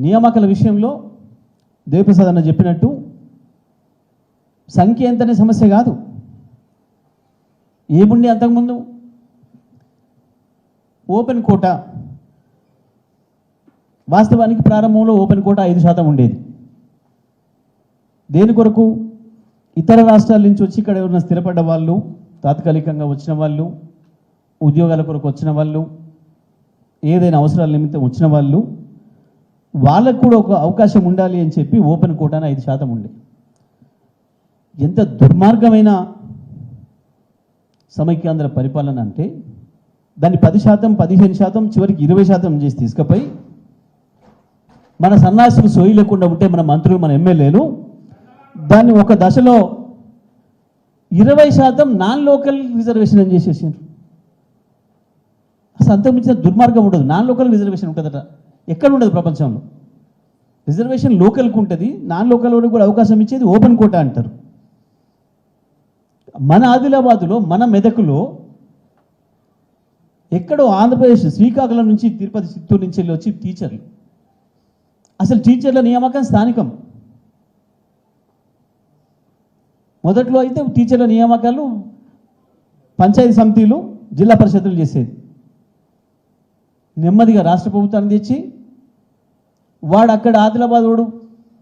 నియామకాల విషయంలో దేవప్రసాద్ అన్న చెప్పినట్టు సంఖ్య ఎంతనే సమస్య కాదు. ఏముండి అంతకుముందు ఓపెన్ కోటా, వాస్తవానికి ప్రారంభంలో ఓపెన్ కోటా 5% ఉండేది. దేని కొరకు? ఇతర రాష్ట్రాల నుంచి వచ్చి ఇక్కడ ఎవరైనా స్థిరపడ్డ వాళ్ళు, తాత్కాలికంగా వచ్చిన వాళ్ళు, ఉద్యోగాల కొరకు వచ్చిన వాళ్ళు, ఏదైనా అవసరాల నిమిత్తం వచ్చిన వాళ్ళు, వాళ్ళకు కూడా ఒక అవకాశం ఉండాలి అని చెప్పి ఓపెన్ కోటాను 5% ఉండే. ఎంత దుర్మార్గమైన సమైక్యాంధ్ర పరిపాలన అంటే దాన్ని 10%, 15%, చివరికి 20% చేసి తీసుకుపోయి మన సన్నాసులు సోయి లేకుండా ఉంటే మన మంత్రులు, మన ఎమ్మెల్యేలు దాన్ని ఒక దశలో 20% నాన్ లోకల్ రిజర్వేషన్ అని చేసేసారు. అసలు అంతకుమించిన దుర్మార్గం ఉండదు. నాన్ లోకల్ రిజర్వేషన్ ఉంటుందట, ఎక్కడ ఉండదు ప్రపంచంలో. రిజర్వేషన్ లోకల్కి ఉంటుంది, నాన్ లోకల్ వరకు కూడా అవకాశం ఇచ్చేది ఓపెన్ కోటా అంటారు. మన ఆదిలాబాదులో, మన మెదకులో, ఎక్కడో ఆంధ్రప్రదేశ్ శ్రీకాకుళం నుంచి, తిరుపతి, చిత్తూరు నుంచి వెళ్ళి వచ్చి టీచర్లు. అసలు టీచర్ల నియామకం స్థానికం. మొదట్లో అయితే టీచర్ల నియామకాలు పంచాయతీ సమితిలు, జిల్లా పరిషత్తులు చేసేది. నెమ్మదిగా రాష్ట్ర ప్రభుత్వాన్ని తెచ్చి వాడు అక్కడ ఆదిలాబాద్ వాడు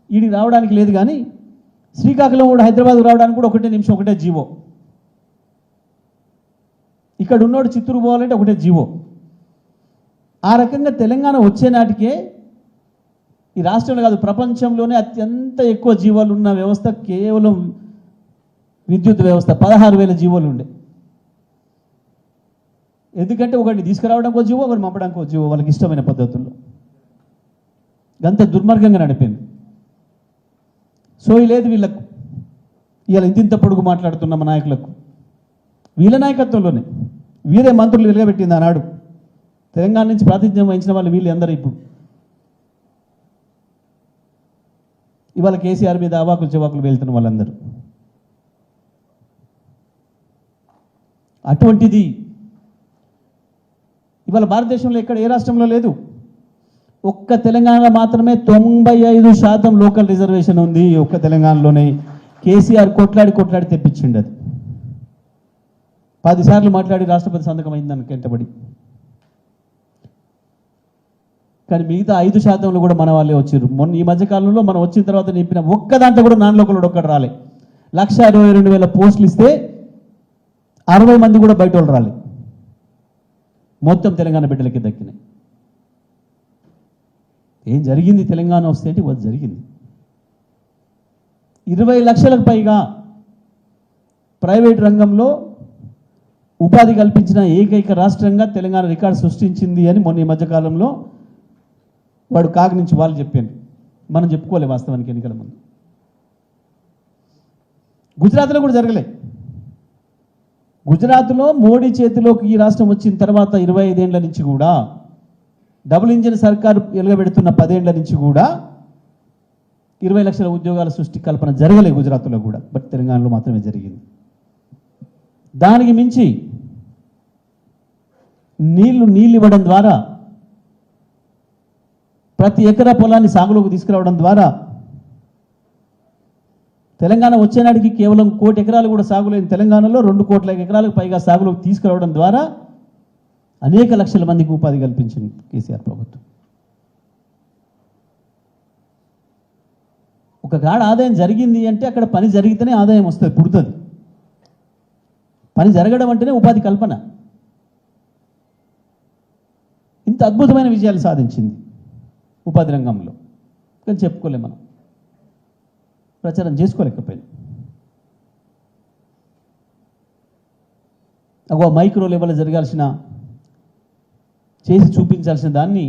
ఈడికి రావడానికి లేదు, కానీ శ్రీకాకుళం వాడు హైదరాబాద్ రావడానికి కూడా 1 నిమిషం, 1 జీవో. ఇక్కడ ఉన్నోడు చిత్తూరు పోవాలంటే 1 జీవో. ఆ రకంగా తెలంగాణ వచ్చే నాటికే ఈ రాష్ట్రంలో కాదు ప్రపంచంలోనే అత్యంత ఎక్కువ జీవోలు ఉన్న వ్యవస్థ కేవలం విద్యుత్ వ్యవస్థ. 16,000 జీవోలు ఉండే. ఎందుకంటే ఒకటి తీసుకురావడానికి ఒక జీవో, ఒకటి పంపడానికి ఒక జీవో, వాళ్ళకి ఇష్టమైన పద్ధతుల్లో. అంత దుర్మార్గంగా నడిపింది. సోయి లేదు వీళ్ళకు. ఇవాళ ఇంతింత పొడుగు మాట్లాడుతున్న మా నాయకులకు, వీళ్ళ నాయకత్వంలోనే వీరే మంత్రులు వెలుగబెట్టింది ఆనాడు. తెలంగాణ నుంచి ప్రాతినిధ్యం వహించిన వాళ్ళు వీళ్ళు అందరూ ఇప్పుడు ఇవాళ కేసీఆర్ మీద అవాకులు చెవాకులు వెళ్తున్న వాళ్ళందరూ. అటువంటిది ఇవాళ భారతదేశంలో ఎక్కడ ఏ రాష్ట్రంలో లేదు. ఒక్క తెలంగాణలో మాత్రమే 95% లోకల్ రిజర్వేషన్ ఉంది. ఒక్క తెలంగాణలోనే కేసీఆర్ కొట్లాడి తెప్పించిండు. అది 10 సార్లు మాట్లాడి రాష్ట్రపతి సంతకం అయింది దానికి వెంటబడి. కానీ మిగతా 5% కూడా మన వాళ్ళే వచ్చారు. మొన్న ఈ మధ్యకాలంలో మనం వచ్చిన తర్వాత నింపిన ఒక్క దాంట్లో కూడా నాన్ లోకల్ ఒక్కడు రాలే. 1,22,000 పోస్టులు ఇస్తే 60 మంది కూడా బయట వాళ్ళు రాలే. మొత్తం తెలంగాణ బిడ్డలకి దక్కినాయి. ఏం జరిగింది తెలంగాణ వస్తే అంటే అది జరిగింది. 20 లక్షలకు పైగా ప్రైవేట్ రంగంలో ఉపాధి కల్పించిన ఏకైక రాష్ట్రంగా తెలంగాణ రికార్డు సృష్టించింది అని మొన్న ఈ మధ్యకాలంలో వాడు కాగ్ నుంచి వాళ్ళు చెప్పాను. మనం చెప్పుకోలే వాస్తవానికి ఎన్నికల ముందు. గుజరాత్లో కూడా జరగలే. గుజరాత్లో మోడీ చేతిలోకి ఈ రాష్ట్రం వచ్చిన తర్వాత 25 ఏళ్ల నుంచి కూడా, డబుల్ ఇంజిన్ సర్కారు ఎలుగబెడుతున్న 10 ఏళ్ల నుంచి కూడా 20 లక్షల ఉద్యోగాల సృష్టి కల్పన జరగలే గుజరాత్లో కూడా. బట్ తెలంగాణలో మాత్రమే జరిగింది. దానికి మించి నీళ్లు ఇవ్వడం ద్వారా, ప్రతి ఎకరా పొలాన్ని సాగులోకి తీసుకురావడం ద్వారా, తెలంగాణ వచ్చేనాటికి కేవలం 1 కోటి ఎకరాలు కూడా సాగులేని తెలంగాణలో 2 కోట్ల ఎకరాలకు పైగా సాగులోకి తీసుకురావడం ద్వారా అనేక లక్షల మందికి ఉపాధి కల్పించింది కేసీఆర్ ప్రభుత్వం. ఒక కాడ ఆదాయం జరిగింది అంటే అక్కడ పని జరిగితేనే ఆదాయం వస్తుంది, పుడుతుంది. పని జరగడం అంటేనే ఉపాధి కల్పన. ఇంత అద్భుతమైన విజయాలు సాధించింది ఉపాధి రంగంలో. కానీ చెప్పుకోలేం, మనం ప్రచారం చేసుకోలేకపోయింది. ఒక మైక్రో లెవెల్లో జరగాల్సిన, చేసి చూపించాల్సిన దాన్ని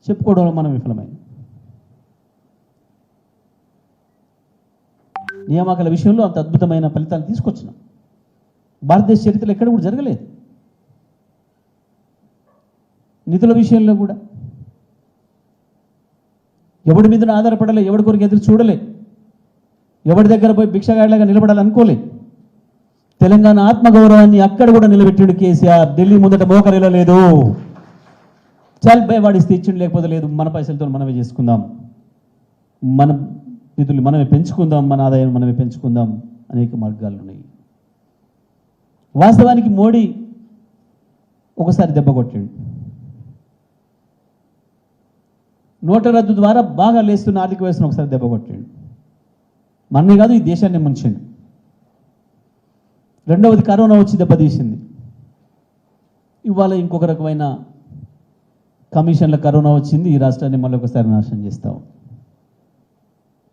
చెప్పుకోవడంలో మనం విఫలమైంది. నియామకాల విషయంలో అంత అద్భుతమైన ఫలితాలు తీసుకొచ్చినాం. భారతదేశ చరిత్రలో ఎక్కడ కూడా జరగలేదు. నిధుల విషయంలో కూడా ఎవడి మీద ఆధారపడలే, ఎవడి కొరకు ఎదురు చూడలే, ఎవరి దగ్గర పోయి భిక్షగాడిలాగా నిలబడాలనుకోలే. తెలంగాణ ఆత్మగౌరవాన్ని అక్కడ కూడా నిలబెట్టిండు కేసీఆర్. ఢిల్లీ ముందట మోకరిలో లేదు. చాలు భయ వాడిస్తే ఇచ్చిండు, లేకపోతే లేదు, మన పైసలతో మనమే చేసుకుందాం, మన నిధులు మనమే పెంచుకుందాం, మన ఆదాయం మనమే పెంచుకుందాం, అనేక మార్గాలు ఉన్నాయి. వాస్తవానికి మోడీ ఒకసారి దెబ్బ కొట్టాడు. నోట్ల రద్దు ద్వారా బాగా లేస్తున్న ఆర్థిక వ్యవస్థను ఒకసారి దెబ్బ కొట్టాడు. మననే కాదు, ఈ దేశాన్ని ముంచిండు. రెండవది కరోనా వచ్చి దెబ్బతీసింది. ఇవాళ ఇంకొక రకమైన కమిషన్ల కరోనా వచ్చింది, ఈ రాష్ట్రాన్ని మళ్ళీ ఒకసారి నాశనం చేస్తాం.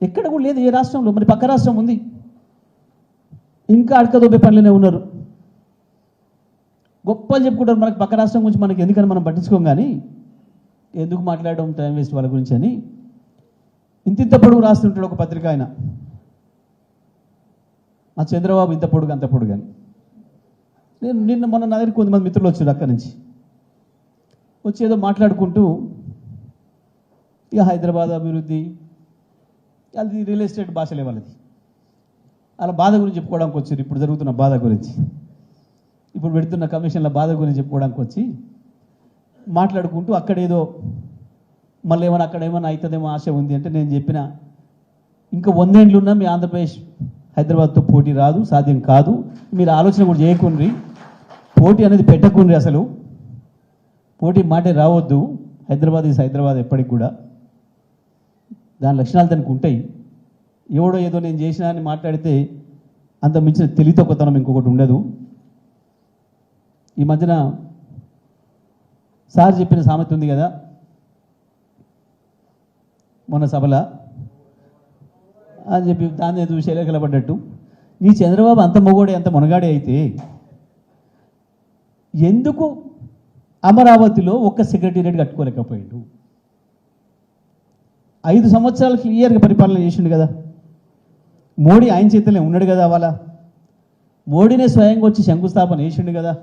ఎక్కడ కూడా లేదు ఏ రాష్ట్రంలో. మరి పక్క రాష్ట్రం ఉంది, ఇంకా అడకదొబ్బే పనులనే ఉన్నారు. గొప్పలు చెప్పుకుంటారు మనకు పక్క రాష్ట్రం గురించి, మనకి ఎందుకని మనం పట్టించుకోం, కానీ ఎందుకు మాట్లాడడం, టైం వేస్ట్ వాళ్ళ గురించి అని ఇంత పొడుగు రాస్తుంటాడు ఒక పత్రిక. ఆయన మా చంద్రబాబు ఇంత పొడుగు అంత పొడుగు అని. నేను నిన్న మొన్న నా దగ్గర కొంతమంది మిత్రులు వచ్చారు అక్కడి నుంచి, వచ్చి ఏదో మాట్లాడుకుంటూ ఇక హైదరాబాద్ అభివృద్ధి, అది రియల్ ఎస్టేట్ భాషలే వాళ్ళది, అలా బాధ గురించి చెప్పుకోవడానికి వచ్చారు. ఇప్పుడు జరుగుతున్న బాధ గురించి, ఇప్పుడు పెడుతున్న కమిషన్ల బాధ గురించి చెప్పుకోవడానికి వచ్చి మాట్లాడుకుంటూ అక్కడేదో మళ్ళీ ఏమైనా అక్కడ ఏమైనా అవుతుందేమో ఆశ ఉంది అంటే, నేను చెప్పిన ఇంకా 100 ఏళ్ళు ఉన్నా మీ ఆంధ్రప్రదేశ్ హైదరాబాద్తో పోటీ రాదు, సాధ్యం కాదు. మీరు ఆలోచన కూడా చేయకుండ్రి, పోటీ అనేది పెట్టకుండ్రి, అసలు పోటీ మాటే రావద్దు. హైదరాబాద్ ఈజ్ హైదరాబాద్ ఎప్పటికి కూడా, దాని లక్షణాలు దానికి ఉంటాయి. ఎవడో ఏదో నేను చేసినా అని మాట్లాడితే అంత మించిన తెలివితక్కువతనం ఇంకొకటి ఉండదు. ఈ మధ్యన సార్ చెప్పిన సామెత ఉంది కదా మొన్న సభల అని చెప్పి, దాన్ని చూసి ఎలకలపడ్డట్టు, నీ చంద్రబాబు అంత మొగోడే అంత మునగాడే అయితే ఎందుకు అమరావతిలో ఒక్క సెక్రటేరియట్ కట్టుకోలేకపోయాడు? 5 సంవత్సరాలు క్లియర్గా పరిపాలన చేసిండు కదా మోడీ, ఆయన చేతనే ఉన్నాడు కదా. వాళ్ళ మోడీనే స్వయంగా వచ్చి శంకుస్థాపన చేసిండు కదా.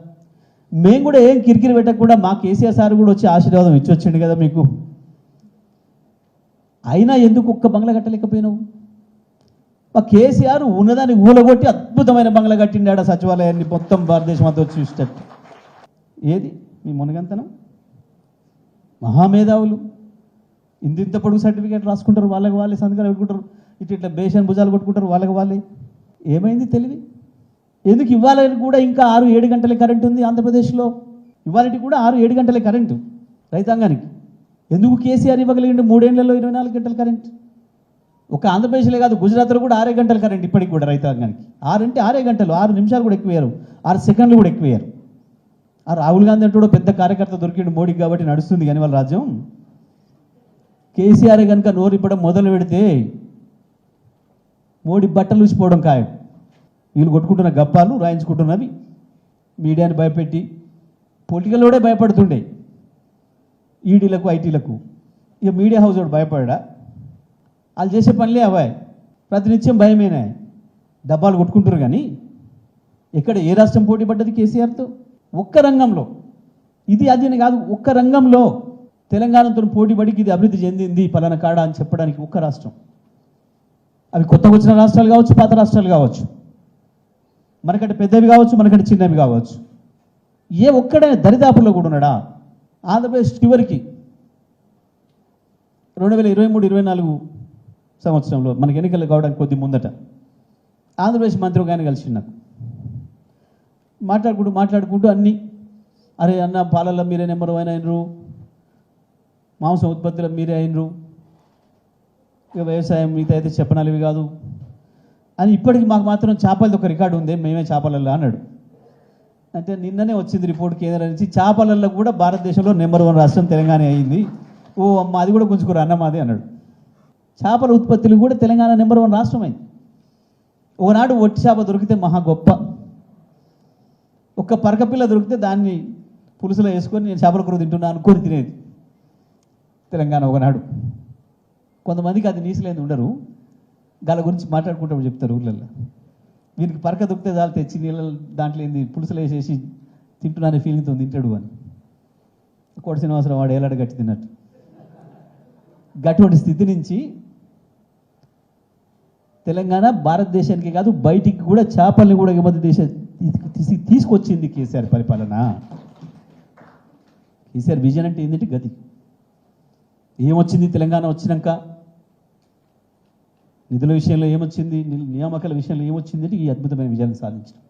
మేము కూడా ఏం కిరికిరి పెట్టకుండా మా కేసీఆర్ సార్ కూడా వచ్చి ఆశీర్వాదం ఇచ్చొచ్చిండు కదా మీకు. అయినా ఎందుకు ఒక్క బంగ్లా కట్టలేకపోయినావు? మా కేసీఆర్ ఉన్నదాన్ని ఊలగొట్టి అద్భుతమైన బంగ్లా కట్టిండాడు, సచివాలయాన్ని మొత్తం భారతదేశం అంతా వచ్చి చూసేటట్టు. ఏది మీ మునగంతనం? మహామేధావులు ఇంత పొడుగు సర్టిఫికేట్ రాసుకుంటారు, వాళ్ళకి వాళ్ళే సంతకాలు పెట్టుకుంటారు, ఇట్లా బేషన్ భుజాలు కొట్టుకుంటారు, వాళ్ళకి వాళ్ళే. ఏమైంది తెలివి? ఎందుకు ఇవాళ కూడా ఇంకా 6-7 గంటలే కరెంట్ ఉంది ఆంధ్రప్రదేశ్లో? ఇవాళకి కూడా 6-7 గంటలే కరెంటు రైతాంగానికి. ఎందుకు కేసీఆర్ ఇవ్వగలిగిండు 3 ఏళ్లలో 24 గంటల కరెంట్? ఒక ఆంధ్రప్రదేశ్లే కాదు, గుజరాత్లో కూడా 6 గంటల కరెంట్ ఇప్పటికి కూడా రైతాంగానికి. 6 అంటే 6 గంటలు, 6 నిమిషాలు కూడా ఎక్కువయ్యారు, 6 సెకండ్లు కూడా ఎక్కువయ్యారు. ఆ రాహుల్ గాంధీ అంటూ పెద్ద కార్యకర్త దొరికిండు మోడీకి కాబట్టి నడుస్తుంది కానీ వాళ్ళ రాజ్యం. కేసీఆర్ కనుక నోరిప్పడం మొదలు పెడితే మోడీ బట్టలు ఊసిపోవడం ఖాయం. వీళ్ళు కొట్టుకుంటున్న గప్పాలు రాయించుకుంటున్నవి మీడియాని భయపెట్టి, పొలిటికల్లోడే భయపడుతుండే ఈడీలకు ఐటీలకు. ఇక మీడియా హౌస్ వాడు భయపడా? వాళ్ళు చేసే పనులే అవాయి, ప్రతినిత్యం భయమేనా, డబ్బాలు కొట్టుకుంటారు. కానీ ఎక్కడ ఏ రాష్ట్రం పోటీ పడ్డది కేసీఆర్తో? ఒక్క రంగంలో, ఇది అది అని కాదు, ఒక్క రంగంలో తెలంగాణతో పోటీ పడికి ఇది అభివృద్ధి చెందింది పలానా కాడ అని చెప్పడానికి ఒక్క రాష్ట్రం. అవి కొత్తగా వచ్చిన రాష్ట్రాలు కావచ్చు, పాత రాష్ట్రాలు కావచ్చు, మనకంటే పెద్దవి కావచ్చు, మనకంటే చిన్నవి కావచ్చు. ఏ ఒక్కడైనా దరిదాపుల్లో కూడా ఉన్నాడా? ఆంధ్రప్రదేశ్ చివరికి 2023-24 సంవత్సరంలో మనకి ఎన్నికలు కావడానికి కొద్ది ముందట ఆంధ్రప్రదేశ్ మంత్రి ఒక ఆయన కలిసి నాకు మాట్లాడుకుంటూ అన్నీ, అరే అన్న పాలల్లో మీరే నెంబర్ 1 అయినరు, మాంసం ఉత్పత్తులు మీరే అయినరు, ఇక వ్యవసాయం మిగతా అయితే చెప్పనాలివి కాదు అని. ఇప్పటికి మాకు మాత్రం చేపలది ఒక రికార్డు ఉంది, మేమే చేపలల్లో అన్నాడు. అంటే నిన్ననే వచ్చింది రిపోర్ట్ కేంద్రం నుంచి, చేపలల్లో కూడా భారతదేశంలో నెంబర్ 1 రాష్ట్రం తెలంగాణ అయింది. ఓ అమ్మ, అది కూడా గుంజుకోరు అన్నమాది అన్నాడు. చేపల ఉత్పత్తులు కూడా తెలంగాణ నెంబర్ 1 రాష్ట్రం అయింది. ఒకనాడు ఒట్టి చేప దొరికితే మహా గొప్ప, ఒక్క పరకపిల్ల దొరికితే దాన్ని పులుసులో వేసుకొని నేను చేపల కూర తింటున్నా అనుకొని తినేది తెలంగాణ ఒకనాడు. కొంతమందికి అది నీసులేని ఉండరు, దాని గురించి మాట్లాడుకుంటాము చెప్తారు ఊళ్ళల్లో. వీరికి పరక దొరికితే చాలు తెచ్చి నీళ్ళ దాంట్లో ఏంది పులుసులో వేసేసి తింటున్నానే ఫీలింగ్తో తింటాడు అని. కోట శ్రీనివాసరావు వాడు ఏలాడు గట్టి తిన్నట్టు. గటువంటి స్థితి నుంచి తెలంగాణ భారతదేశానికి కాదు బయటికి కూడా చేపల్ని కూడా ఎగుమతి తీసుకొచ్చింది కేసీఆర్ పరిపాలన. కేసీఆర్ విజన్ అంటే ఏంటంటే గది. ఏమొచ్చింది తెలంగాణ వచ్చినాక? నిధుల విషయంలో ఏమొచ్చింది, నియామకాల విషయంలో ఏమొచ్చింది అంటే ఈ అద్భుతమైన విజయాన్ని సాధించడం.